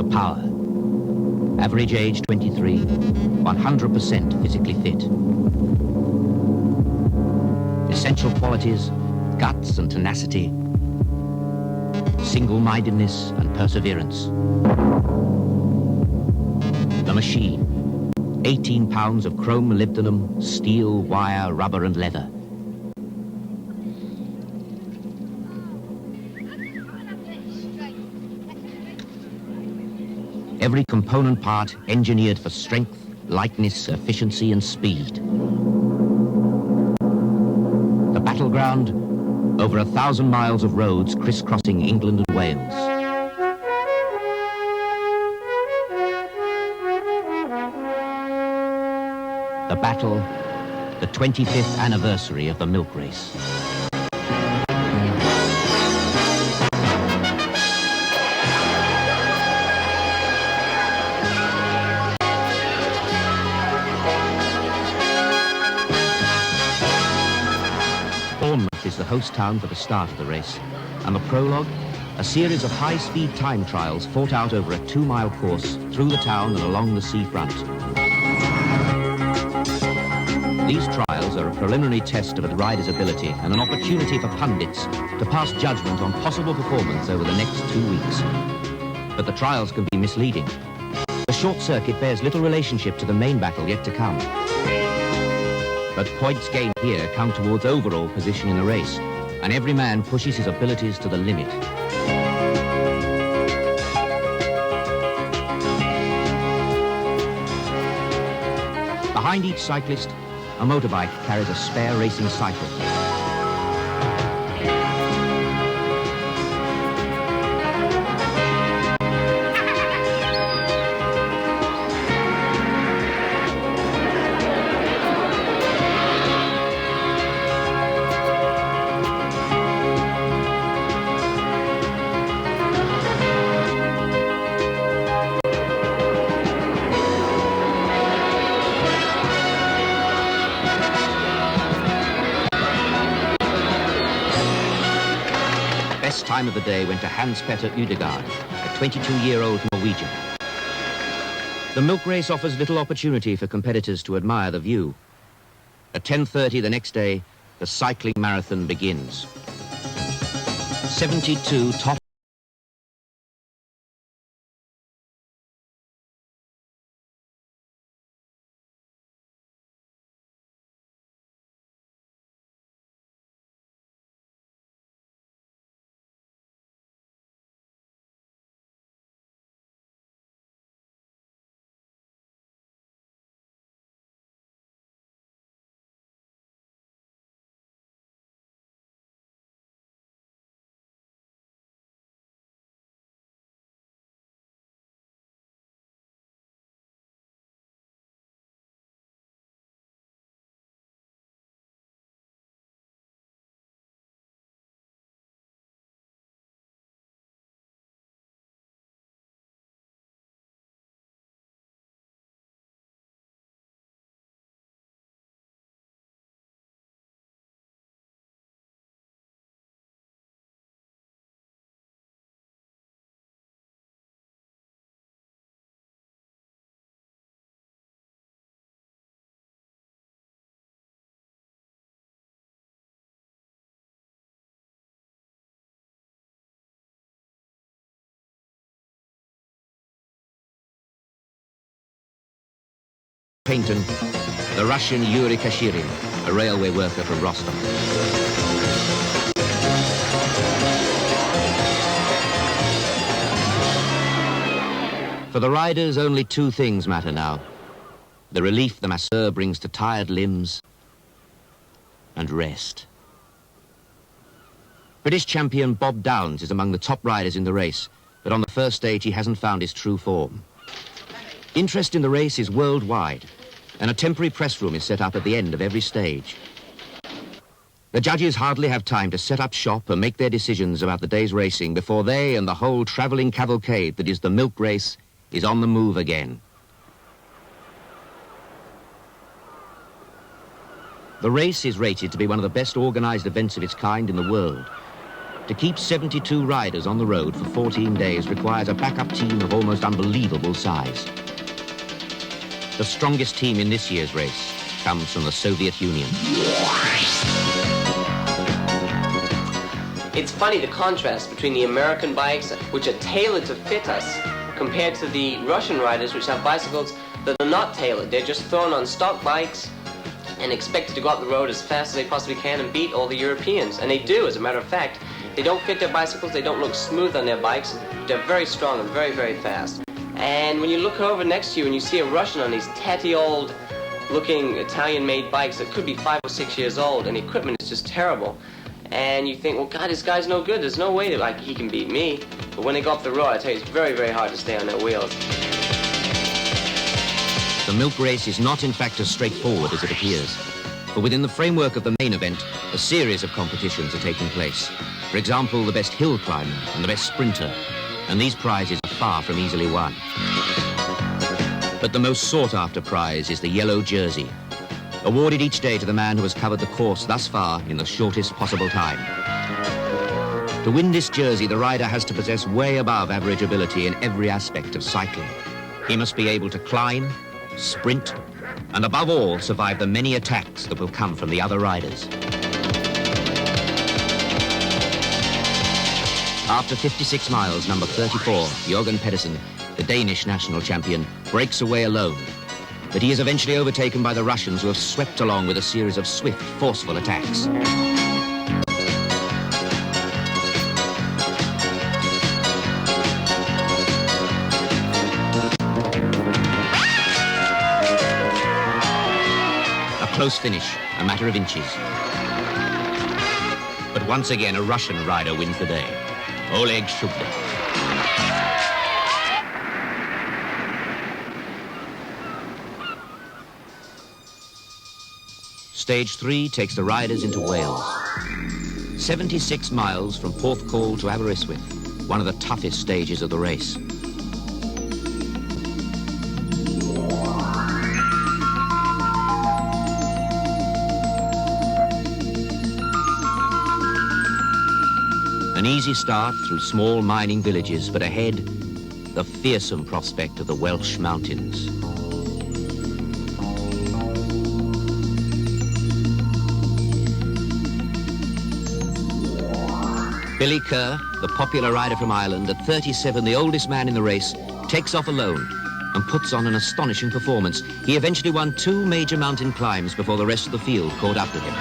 power. Average age 23, 100% physically fit. Essential qualities, guts and tenacity, single-mindedness and perseverance. The machine, 18 pounds of chrome molybdenum, steel, wire, rubber and leather. Every component part engineered for strength, lightness, efficiency and speed. The battleground, over 1,000 miles of roads crisscrossing England and Wales. The battle, the 25th anniversary of the milk race. Is the host town for the start of the race, and the prologue, a series of high-speed time trials fought out over a 2-mile course through the town and along the seafront. These trials are a preliminary test of a rider's ability and an opportunity for pundits to pass judgment on possible performance over the next 2 weeks. But the trials can be misleading. The short circuit bears little relationship to the main battle yet to come. But points gained here count towards overall position in the race, and every man pushes his abilities to the limit. Behind each cyclist, a motorbike carries a spare racing cycle. Time of the day went to Hans Petter Udegaard, a 22-year-old Norwegian. The milk race offers little opportunity for competitors to admire the view. At 10:30 the next day, the cycling marathon begins. 72 top Painton, the Russian Yuri Kashirin, a railway worker from Rostov. For the riders, only 2 things matter now. The relief the masseur brings to tired limbs and rest. British champion Bob Downs is among the top riders in the race, but on the first stage he hasn't found his true form. Interest in the race is worldwide, and a temporary press room is set up at the end of every stage. The judges hardly have time to set up shop and make their decisions about the day's racing before they and the whole travelling cavalcade that is the milk race is on the move again. The race is rated to be one of the best organised events of its kind in the world. To keep 72 riders on the road for 14 days requires a backup team of almost unbelievable size. The strongest team in this year's race comes from the Soviet Union. It's funny, the contrast between the American bikes, which are tailored to fit us, compared to the Russian riders, which have bicycles that are not tailored. They're just thrown on stock bikes and expected to go up the road as fast as they possibly can and beat all the Europeans. And they do, as a matter of fact. They don't fit their bicycles, they don't look smooth on their bikes. They're very strong and very, very fast. And when you look over next to you and you see a Russian on these tatty old looking Italian-made bikes that could be 5 or 6 years old, and the equipment is just terrible. And you think, well, God, this guy's no good. There's no way that he can beat me. But when they go up the road, I tell you, it's very, very hard to stay on their wheels. The milk race is not, in fact, as straightforward as it appears. For within the framework of the main event, a series of competitions are taking place. For example, the best hill climber and the best sprinter. And these prizes are far from easily won. But the most sought-after prize is the yellow jersey, awarded each day to the man who has covered the course thus far in the shortest possible time. To win this jersey, the rider has to possess way above average ability in every aspect of cycling. He must be able to climb, sprint, and above all, survive the many attacks that will come from the other riders. After 56 miles, number 34, Jørgen Pedersen, the Danish national champion, breaks away alone. But he is eventually overtaken by the Russians, who have swept along with a series of swift, forceful attacks. A close finish, a matter of inches. But once again, a Russian rider wins the day. Oleg Shublik. Stage 3 takes the riders into Wales. 76 miles from Porthcawl to Aberystwyth, one of the toughest stages of the race. An easy start through small mining villages, but ahead, the fearsome prospect of the Welsh mountains. Billy Kerr, the popular rider from Ireland, at 37, the oldest man in the race, takes off alone and puts on an astonishing performance. He eventually won 2 major mountain climbs before the rest of the field caught up to him.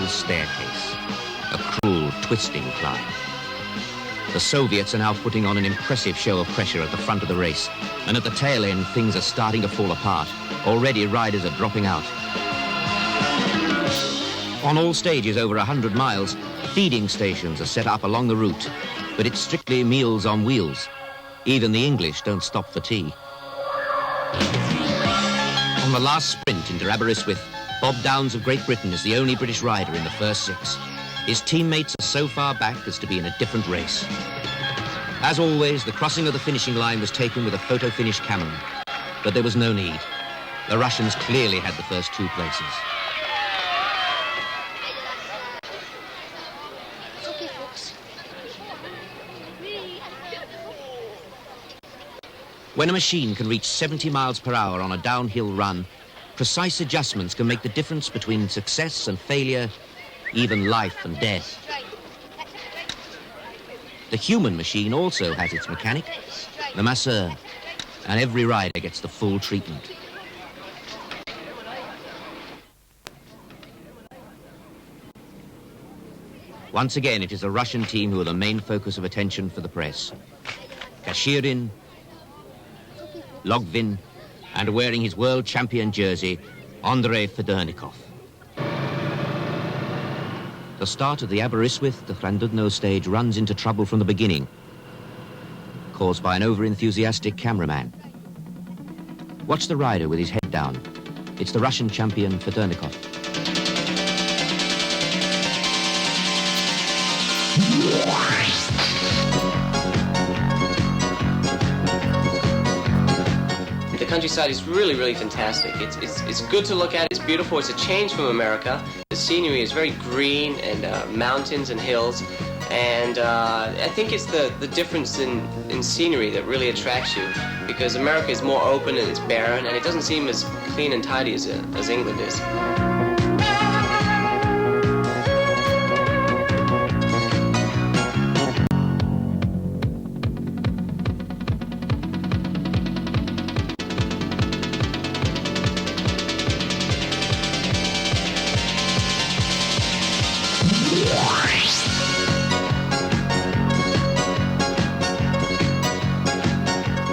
Staircase, a cruel, twisting climb. The Soviets are now putting on an impressive show of pressure at the front of the race, and at the tail end, things are starting to fall apart. Already, riders are dropping out. On all stages over 100 miles, feeding stations are set up along the route, but it's strictly meals on wheels. Even the English don't stop for tea. On the last sprint into Aberystwyth, Bob Downs of Great Britain is the only British rider in the first 6. His teammates are so far back as to be in a different race. As always, the crossing of the finishing line was taken with a photo finish camera, but there was no need. The Russians clearly had the first 2 places. When a machine can reach 70 miles per hour on a downhill run, precise adjustments can make the difference between success and failure even life and death. The human machine also has its mechanic, the masseur, and every rider gets the full treatment. Once again, it is the Russian team who are the main focus of attention for the press. Kashirin, Logvin, and wearing his world champion jersey, Andrei Federnikov. The start of the Aberystwyth to Llandudno stage runs into trouble from the beginning, caused by an over-enthusiastic cameraman. Watch the rider with his head down. It's the Russian champion Federnikov. The countryside is really, really fantastic. It's good to look at. It's beautiful. It's a change from America. The scenery is very green and mountains and hills. And I think it's the difference in scenery that really attracts you, because America is more open and it's barren, and it doesn't seem as clean and tidy as England is.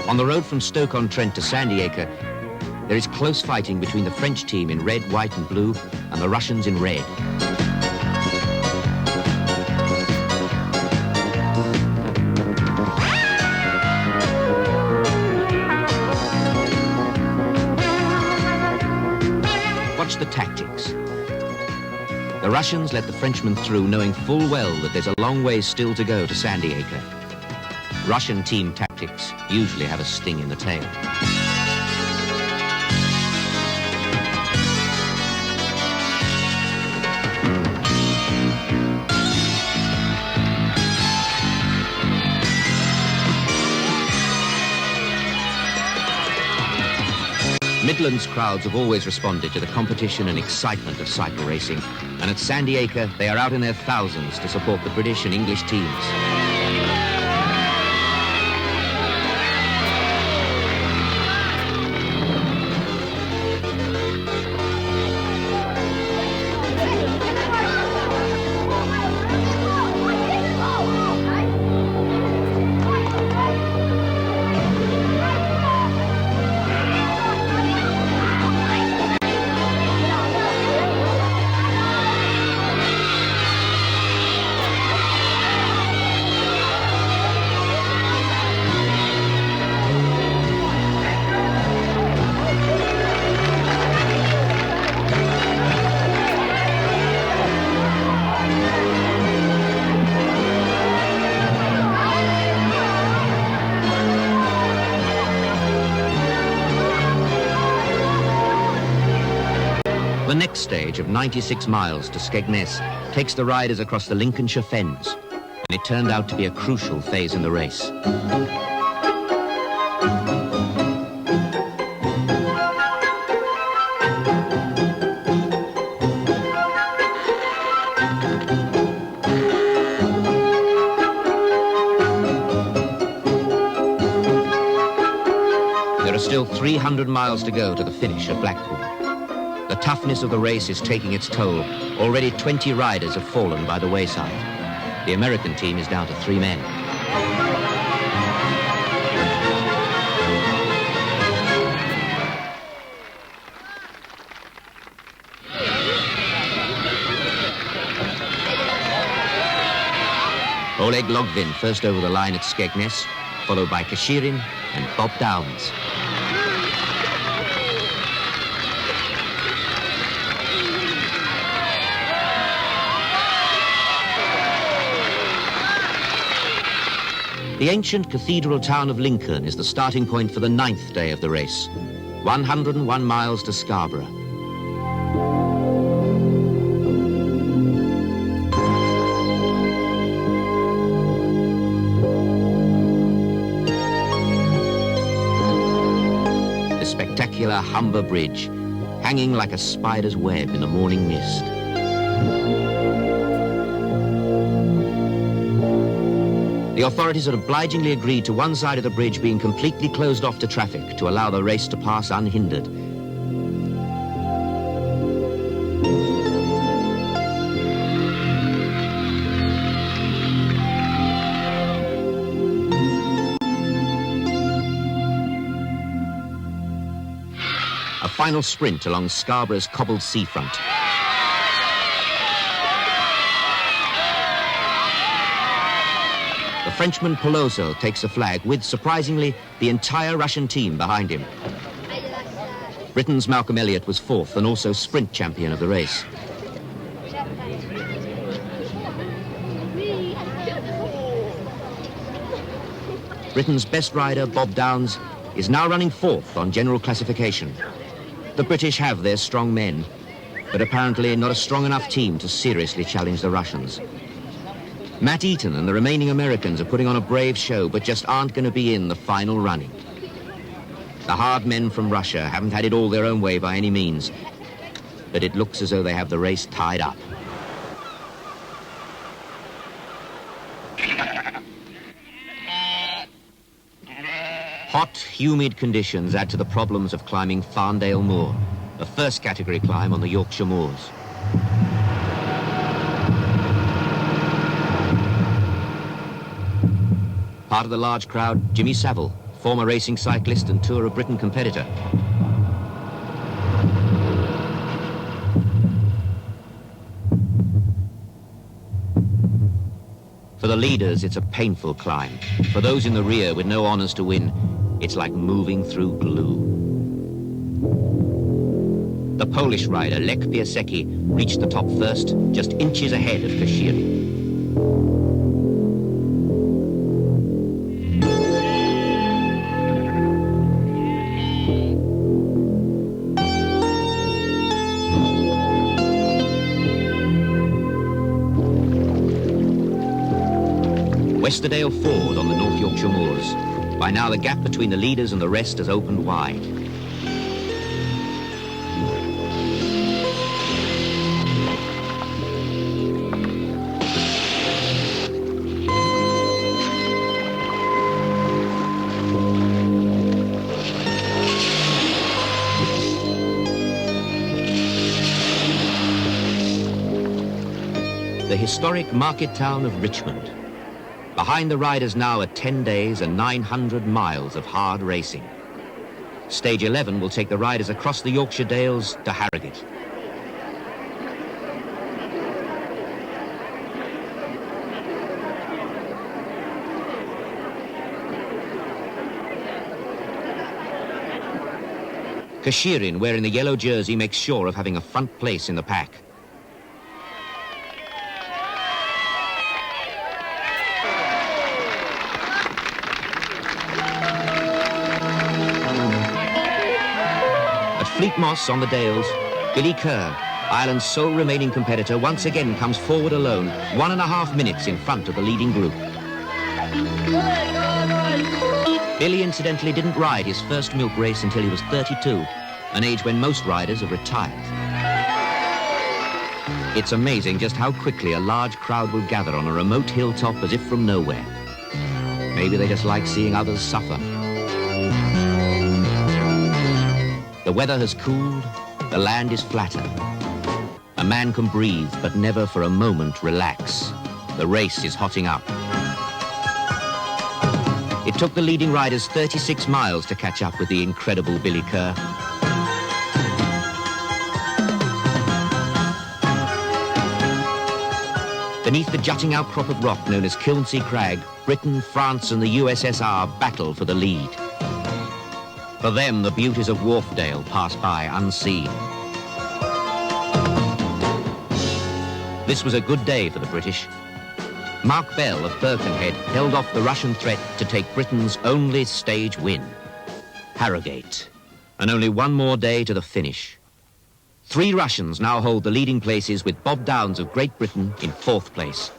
On the road from Stoke-on-Trent to Sandy-Acre, there is close fighting between the French team in red, white and blue and the Russians in red. Watch the tactics. The Russians let the Frenchmen through, knowing full well that there's a long way still to go to Sandy-Acre. Russian team tactics usually have a sting in the tail. Midlands crowds have always responded to the competition and excitement of cycle racing, and at Sandy-Acre they are out in their thousands to support the British and English teams. The next stage of 96 miles to Skegness takes the riders across the Lincolnshire Fens, and it turned out to be a crucial phase in the race. There are still 300 miles to go to the finish at Blackpool. The toughness of the race is taking its toll. Already 20 riders have fallen by the wayside. The American team is down to 3 men. Oleg Logvin first over the line at Skegness, followed by Kashirin and Bob Downs. The ancient cathedral town of Lincoln is the starting point for the 9th day of the race. 101 miles to Scarborough. The spectacular Humber Bridge, hanging like a spider's web in the morning mist. The authorities had obligingly agreed to one side of the bridge being completely closed off to traffic to allow the race to pass unhindered. A final sprint along Scarborough's cobbled seafront. The Frenchman Peloso takes the flag with, surprisingly, the entire Russian team behind him. Britain's Malcolm Elliott was fourth and also sprint champion of the race. Britain's best rider, Bob Downs, is now running fourth on general classification. The British have their strong men, but apparently not a strong enough team to seriously challenge the Russians. Matt Eaton and the remaining Americans are putting on a brave show, but just aren't going to be in the final running. The hard men from Russia haven't had it all their own way by any means, but it looks as though they have the race tied up. Hot, humid conditions add to the problems of climbing Farndale Moor, a first category climb on the Yorkshire moors. Part of the large crowd, Jimmy Savile, former racing cyclist and Tour of Britain competitor. For the leaders, it's a painful climb. For those in the rear with no honours to win, it's like moving through glue. The Polish rider, Lech Piasecki, reached the top first, just inches ahead of Kashiri. Westerdale Ford on the North Yorkshire moors. By now, the gap between the leaders and the rest has opened wide. The historic market town of Richmond. Behind the riders now are 10 days and 900 miles of hard racing. Stage 11 will take the riders across the Yorkshire Dales to Harrogate. Kashirin, wearing the yellow jersey, makes sure of having a front place in the pack. Fleet Moss on the Dales, Billy Kerr, Ireland's sole remaining competitor, once again comes forward alone, 1.5 minutes in front of the leading group. Billy incidentally didn't ride his first milk race until he was 32, an age when most riders have retired. It's amazing just how quickly a large crowd will gather on a remote hilltop as if from nowhere. Maybe they just like seeing others suffer. The weather has cooled, the land is flatter. A man can breathe, but never for a moment relax. The race is hotting up. It took the leading riders 36 miles to catch up with the incredible Billy Kerr. Beneath the jutting outcrop of rock known as Kilnsea Crag, Britain, France and the USSR battle for the lead. For them, the beauties of Wharfdale pass by unseen. This was a good day for the British. Mark Bell of Birkenhead held off the Russian threat to take Britain's only stage win. Harrogate. And only one more day to the finish. 3 Russians now hold the leading places with Bob Downs of Great Britain in 4th place.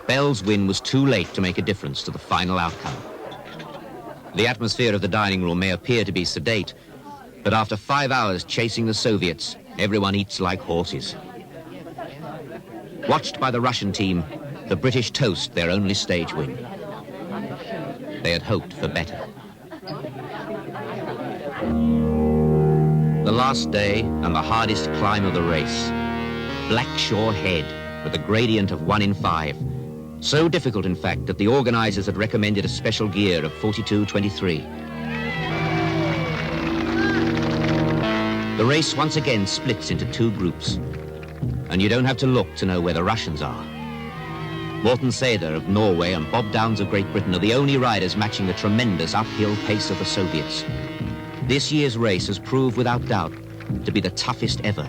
Bell's win was too late to make a difference to the final outcome. The atmosphere of the dining room may appear to be sedate, but after 5 hours chasing the Soviets, everyone eats like horses. Watched by the Russian team, the British toast their only stage win. They had hoped for better. The last day and the hardest climb of the race. Blackshaw Head with a gradient of 1 in 5. So difficult, in fact, that the organizers had recommended a special gear of 42-23. The race once again splits into 2 groups, and you don't have to look to know where the Russians are. Morten Sæder of Norway and Bob Downs of Great Britain are the only riders matching the tremendous uphill pace of the Soviets. This year's race has proved without doubt to be the toughest ever.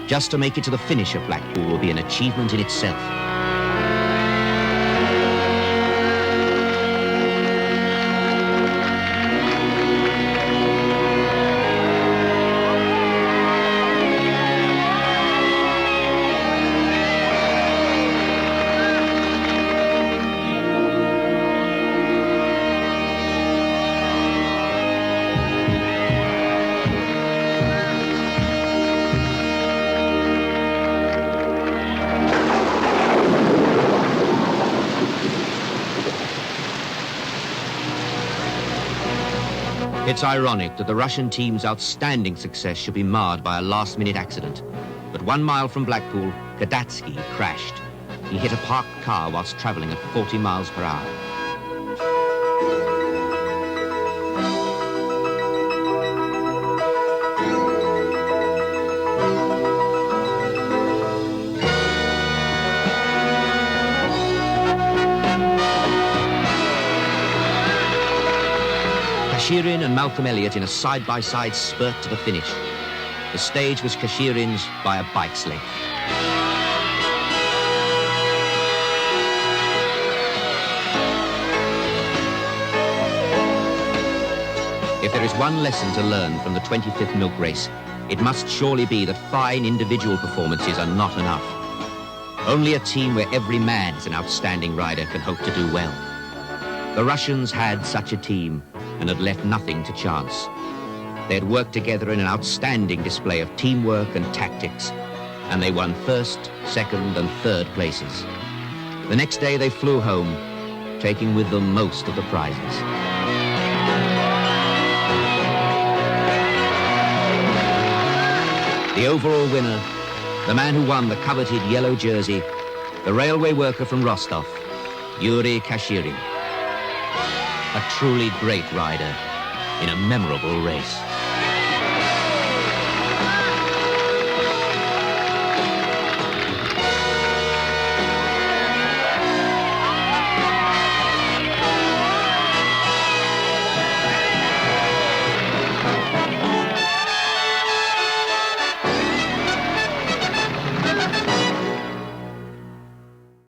Just to make it to the finish of Blackpool will be an achievement in itself. It's ironic that the Russian team's outstanding success should be marred by a last-minute accident. But 1 mile from Blackpool, Kadatsky crashed. He hit a parked car whilst travelling at 40 miles per hour. Kashirin and Malcolm Elliott in a side-by-side spurt to the finish. The stage was Kashirin's by a bike's length. If there is one lesson to learn from the 25th milk race, it must surely be that fine individual performances are not enough. Only a team where every man is an outstanding rider can hope to do well. The Russians had such a team and had left nothing to chance. They had worked together in an outstanding display of teamwork and tactics, and they won 1st, 2nd, and 3rd places. The next day they flew home, taking with them most of the prizes. The overall winner, the man who won the coveted yellow jersey, the railway worker from Rostov, Yuri Kashirin. A truly great rider in a memorable race.